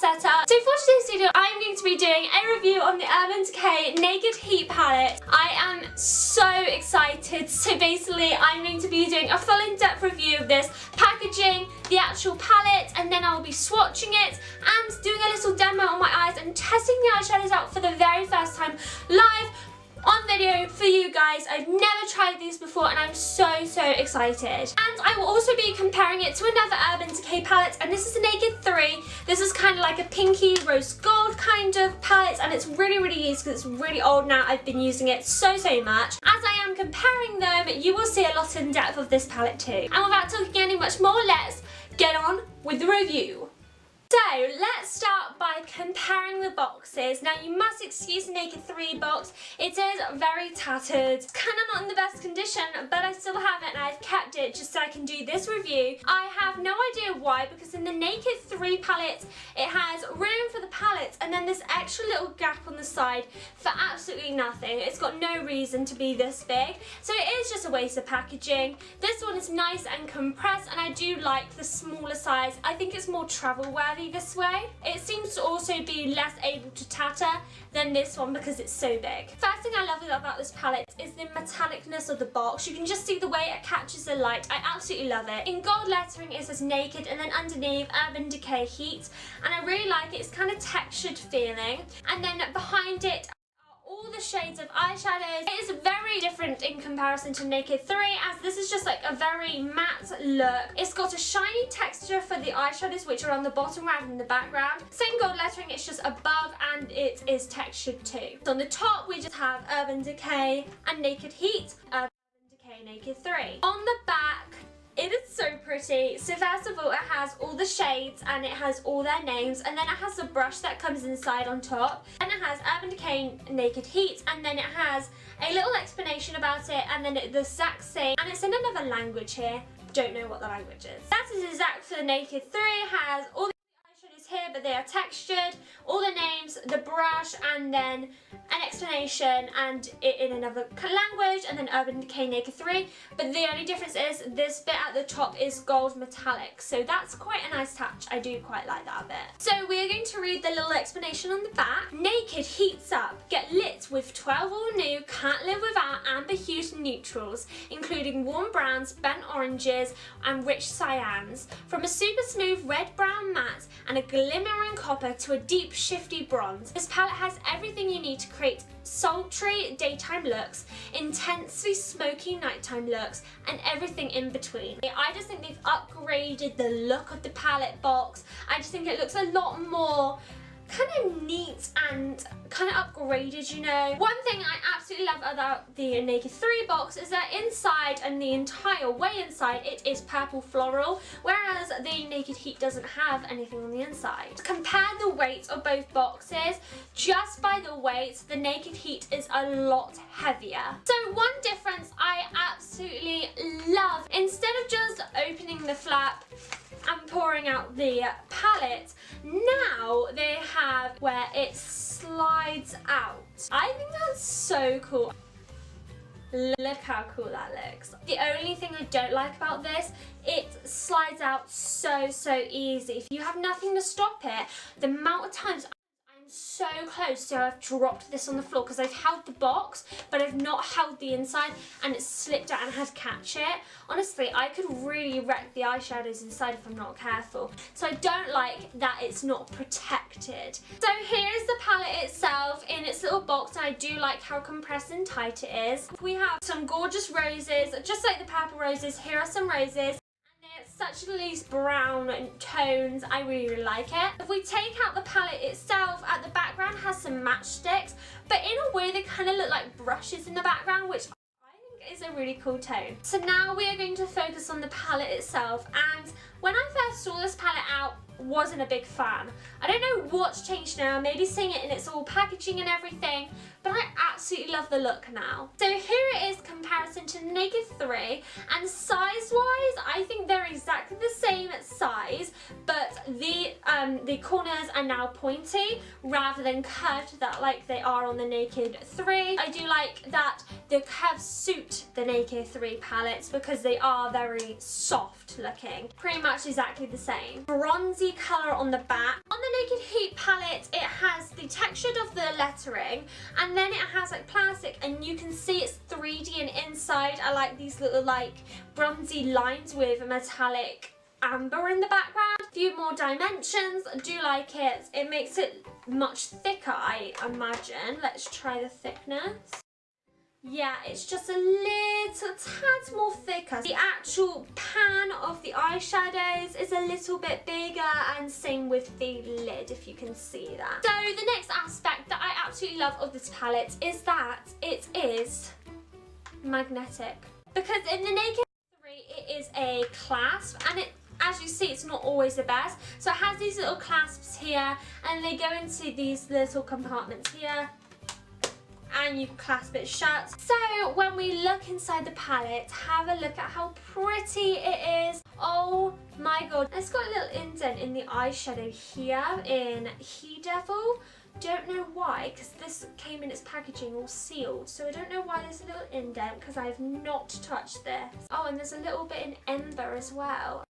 setup. So for today's video, I'm going to be doing a review on the Urban Decay Naked Heat palette. I am so excited. So basically, I'm going to be doing a full in-depth review of this, packaging, the actual palette, and then I'll be swatching it and doing a little demo on my eyes and testing the eyeshadows out for the very first time live on video for you guys. I've never tried these before and I'm so excited. And I will also be comparing it to another Urban Decay palette, and this is a Naked 3. This is kind of like a pinky rose gold kind of palette, and it's really easy because it's really old now. I've been using it so much. As I am comparing them, you will see a lot in depth of this palette too. And without talking any much more, let's get on with the review. So let's start by comparing the boxes. Now you must excuse the Naked 3 box. It is very tattered. It's kind of not in the best condition, but I still have it and I've kept it just so I can do this review. I have no idea why, because in the Naked 3 palette it has room for the palette and then this extra little gap on the side for absolutely nothing. It's got no reason to be this big, so it is just a waste of packaging. This one is nice and compressed and I do like the smaller size. I think it's more travel worthy this way. It seems to also be less able to tatter than this one because it's so big. First thing I love about this palette is the metallicness of the box. You can just see the way it catches the light. I absolutely love it. In gold lettering it says Naked and then underneath Urban Decay Heat, and I really like it. It's kind of textured feeling, and then behind it all the shades of eyeshadows. It is very different in comparison to Naked 3, as this is just like a very matte look. It's got a shiny texture for the eyeshadows, which are on the bottom rather than the background. Same gold lettering, it's just above and it is textured too. So on the top we just have Urban Decay and Naked Heat, Urban Decay Naked 3. On the back, it is so pretty. So first of all, it has all the shades and it has all their names, and then it has a brush that comes inside on top, and it has Urban Decay Naked Heat, and then it has a little explanation about it, and then the exact same, and it's in another language here. Don't know what the language is. That is exact for the Naked 3. It has all the eyeshadows here, but they are textured, all the names, the brush, and then an explanation and it in another language, and then Urban Decay Naked 3. But the only difference is this bit at the top is gold metallic, so that's quite a nice touch. I do quite like that a bit. So we're going to read the little explanation on the back. Naked heats up. Get lit with 12 all new, can't live without amber hued neutrals, including warm browns, burnt oranges, and rich cyans. From a super smooth red brown matte and a glimmering copper to a deep shifty bronze, this palette has everything you need to create sultry daytime looks, intensely smoky nighttime looks, and everything in between. I just think they've upgraded the look of the palette box. I just think it looks a lot more kind of neat and kind of upgraded, you know. One thing I absolutely love about the Naked 3 box is that inside, and the entire way inside, it is purple floral, whereas the Naked Heat doesn't have anything on the inside. Compare the weight of both boxes. Just by the weight, the Naked Heat is a lot heavier. So one difference I absolutely love, instead of just opening the flap and pouring out the palette, now they have where it slides out. I think that's so cool. Look how cool that looks. The only thing I don't like about this, it slides out so easy. If you have nothing to stop it, the amount of times so close, so I've dropped this on the floor because I've held the box but I've not held the inside and it slipped out and I had to catch it. Honestly, I could really wreck the eyeshadows inside if I'm not careful. So I don't like that it's not protected. So here's the palette itself in its little box, and I do like how compressed and tight it is. We have some gorgeous roses, just like the purple roses. Here are some roses. Such loose brown tones. I really like it. If we take out the palette itself, at the background has some matchsticks, but in a way they kind of look like brushes in the background, which I think is a really cool tone. So now we are going to focus on the palette itself, and when I first saw this palette out, wasn't a big fan. I don't know what's changed now, maybe seeing it in its all packaging and everything, but I absolutely love the look now. So here it is comparison to Naked 3, and size wise I think they're exactly the same size, but the corners are now pointy rather than curved that like they are on the Naked 3. I do like that the curves suit the Naked 3 palettes because they are very soft looking. Pretty much exactly the same. Bronzy colour on the back. On the Naked Heat palette it has the texture of the lettering, and then it has like plastic, and you can see it's 3D, and inside are like these little like bronzy lines with a metallic amber in the background. A few more dimensions. I do like it. It makes it much thicker, I imagine. Let's try the thickness. Yeah, it's just a little tad more thicker. The actual pan of the eyeshadows is a little bit bigger, and same with the lid, if you can see that. So the next aspect that I absolutely love of this palette is that it is magnetic. Because in the Naked 3 it is a clasp, and it, as you see, it's not always the best. So it has these little clasps here, and they go into these little compartments here, and you can clasp it shut. So when we look inside the palette, have a look at how pretty it is. Oh my god. It's got a little indent in the eyeshadow here in He Devil. Don't know why, because this came in its packaging all sealed, so I don't know why there's a little indent, because I have not touched this. Oh, and there's a little bit in Ember as well.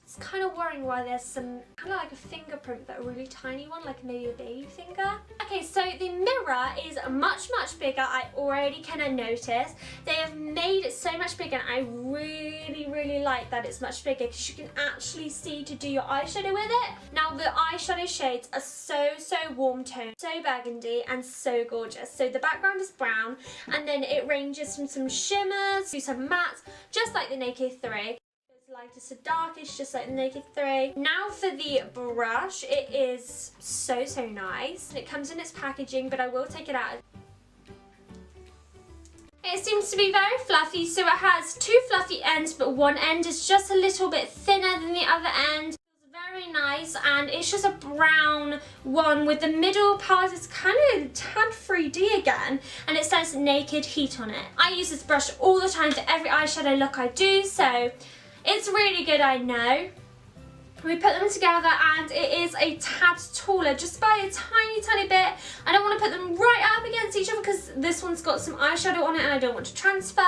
It's kind of worrying why there's some kind of like a fingerprint, but a really tiny one, like maybe a baby finger. Okay, so the mirror is much bigger. I already can notice. They have made it so much bigger, and I really like that it's much bigger, because you can actually see to do your eyeshadow with it. Now the eyeshadow shades are so warm toned, so burgundy, and so gorgeous. So the background is brown, and then it ranges from some shimmers to some mattes, just like the Naked 3. Lightest to darkest, just like the Naked 3. Now for the brush, it is so nice. It comes in its packaging, but I will take it out. It seems to be very fluffy, so it has two fluffy ends, but one end is just a little bit thinner than the other end. Very nice, and it's just a brown one with the middle part is kind of tad 3D again, and it says Naked Heat on it. I use this brush all the time for every eyeshadow look I do, so it's really good, I know. We put them together and it is a tad taller, just by a tiny bit. I don't want to put them right up against each other because this one's got some eyeshadow on it and I don't want to transfer.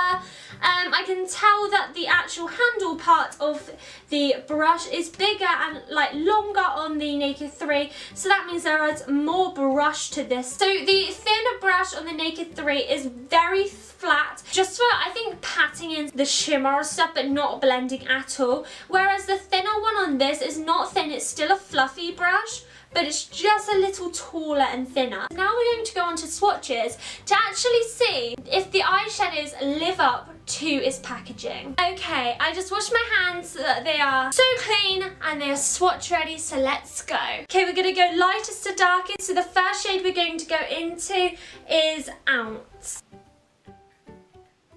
I can tell that the actual handle part of the brush is bigger and like longer on the Naked 3, so that means there is more brush to this. So the thinner brush on the Naked 3 is very flat, just for I think patting in the shimmer stuff but not blending at all, whereas the thinner one on this is not thin, it's still a fluffy brush, but it's just a little taller and thinner. Now we're going to go on to swatches to actually see if the eyeshadows live up to its packaging. Okay, I just washed my hands so that they are so clean and they are swatch ready, so let's go. Okay, we're going to go lightest to darkest. So the first shade we're going to go into is Ounce.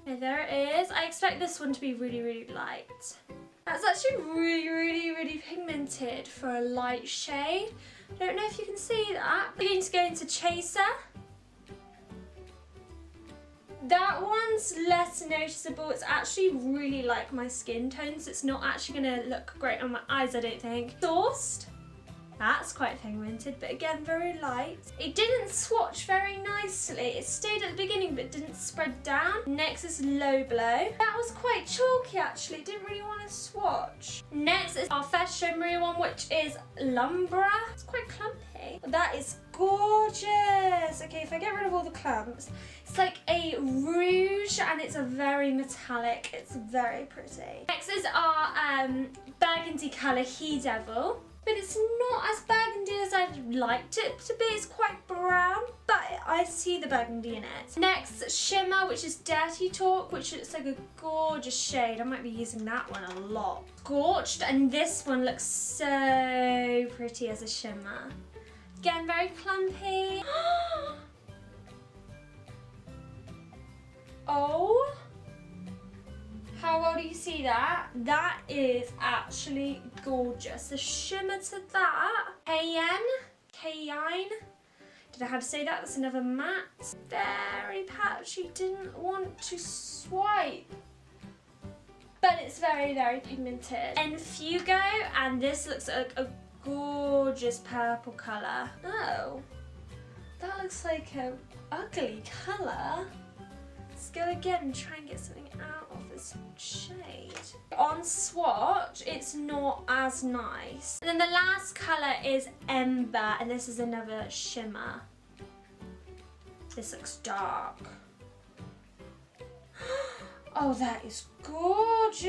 Okay, there it is. I expect this one to be really light. That's actually really pigmented for a light shade. I don't know if you can see that. We're going to go into Chaser. That one's less noticeable. It's actually really like my skin tone, so it's not actually going to look great on my eyes, I don't think. Sourced. That's quite pigmented, but again, very light. It didn't swatch very nicely. It stayed at the beginning, but didn't spread down. Next is Low Blow. That was quite chalky, actually. Didn't really want to swatch. Next is our first shimmery one, which is Lumbra. It's quite clumpy. That is gorgeous. Okay, if I get rid of all the clumps, it's like a rouge, and it's a very metallic. It's very pretty. Next is our burgundy colour He Devil. But it's not as burgundy as I'd liked it to be. It's quite brown, but I see the burgundy in it. Next, shimmer, which is Dirty Talk, which looks like a gorgeous shade. I might be using that one a lot. Scorched, and this one looks so pretty as a shimmer. Again, very clumpy. Oh, how well do you see that? That is actually gorgeous. The shimmer to that, Cayenne. Did I have to say that? That's another matte. Very patchy, didn't want to swipe. But it's very, very pigmented. Enfugo, and this looks like a gorgeous purple colour. Oh, that looks like an ugly colour. Let's go again and try and get something out of this shade. On swatch, it's not as nice. And then the last colour is Ember, and this is another shimmer. This looks dark. Oh, that is gorgeous.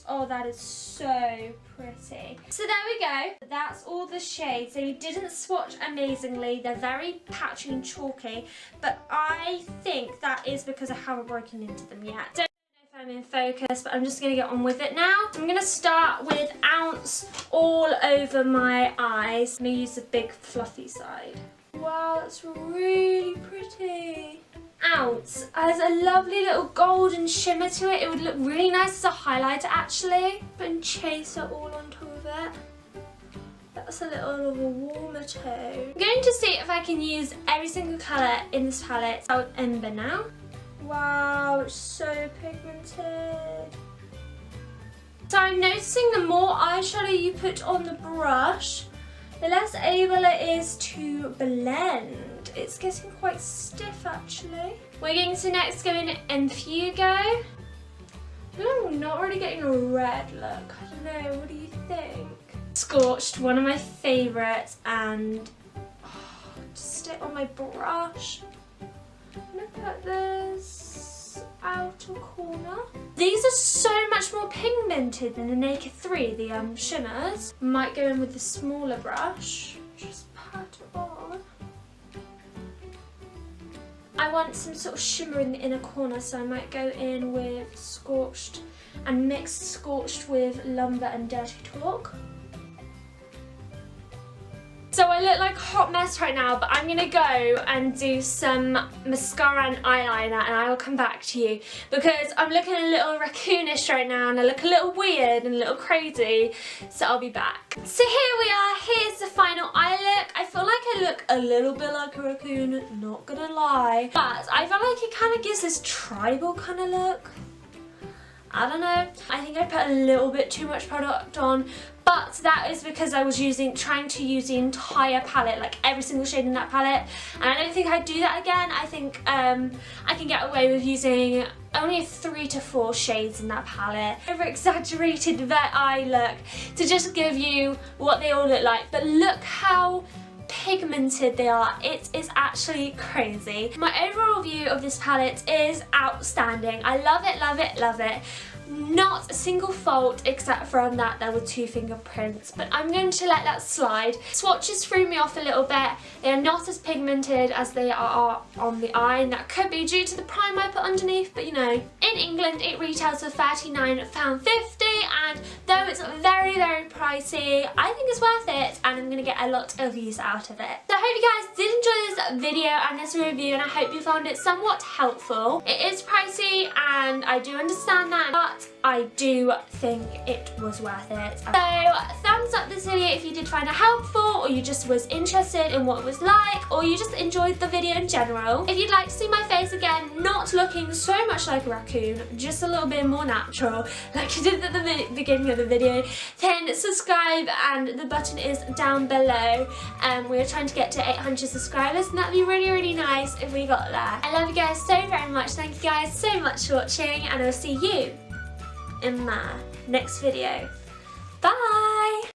Oh, that is so pretty. So there we go. That's all the shades. They didn't swatch amazingly. They're very patchy and chalky, but I think that is because I haven't broken into them yet. Don't know if I'm in focus, but I'm just gonna get on with it now. So I'm gonna start with Ounce all over my eyes. I'm gonna use the big fluffy side. Wow, that's really pretty. Ounce has a lovely little golden shimmer to it. It would look really nice as a highlighter actually. Putting chaser all on top of it. That's a little of a warmer tone. I'm going to see if I can use every single colour in this palette. I'll Ember now. Wow, it's so pigmented. So I'm noticing the more eyeshadow you put on the brush, the less able it is to blend. It's getting quite stiff actually. We're going to next go in Enfugo. I'm not really getting a red look. I don't know, what do you think? Scorched, one of my favourites, and just it on my brush. I'm gonna put this outer corner. These are so much more pigmented than the Naked 3, the shimmers. Might go in with the smaller brush. Just pat it on. I want some sort of shimmer in the inner corner, so I might go in with Scorched and mix Scorched with Lumber and Dirty Talk. So I look like a hot mess right now, but I'm going to go and do some mascara and eyeliner, and I will come back to you because I'm looking a little raccoonish right now and I look a little weird and a little crazy, so I'll be back. So here we are, here's the final eye look. I feel like I look a little bit like a raccoon, not gonna lie, but I feel like it kind of gives this tribal kind of look. I don't know, I think I put a little bit too much product on, but that is because I was trying to use the entire palette, like every single shade in that palette, and I don't think I'd do that again. I think I can get away with using only 3 to 4 shades in that palette. Over exaggerated that eye look to just give you what they all look like, but look how pigmented they are. It is actually crazy. My overall view of this palette is outstanding. I love it, love it, love it. Not a single fault except for on that there were 2 fingerprints, but I'm going to let that slide. Swatches threw me off a little bit. They are not as pigmented as they are on the eye, and that could be due to the primer I put underneath, but you know. In England it retails for £39.50, and though it's very, very pricey, I think it's worth it, and I'm going to get a lot of use out of it. So I hope you guys did enjoy this video and this review, and I hope you found it somewhat helpful. It is pricey and I do understand that, but I do think it was worth it. So thumbs up this video if you did find it helpful, or you just was interested in what it was like, or you just enjoyed the video in general. If you'd like to see my face again, not looking so much like a raccoon, just a little bit more natural like I did at the beginning of the video, then subscribe, and the button is down below. We're trying to get to 800 subscribers, and that'd be really, really nice if we got there. I love you guys so very much. Thank you guys so much for watching, and I'll see you in my next video. Bye!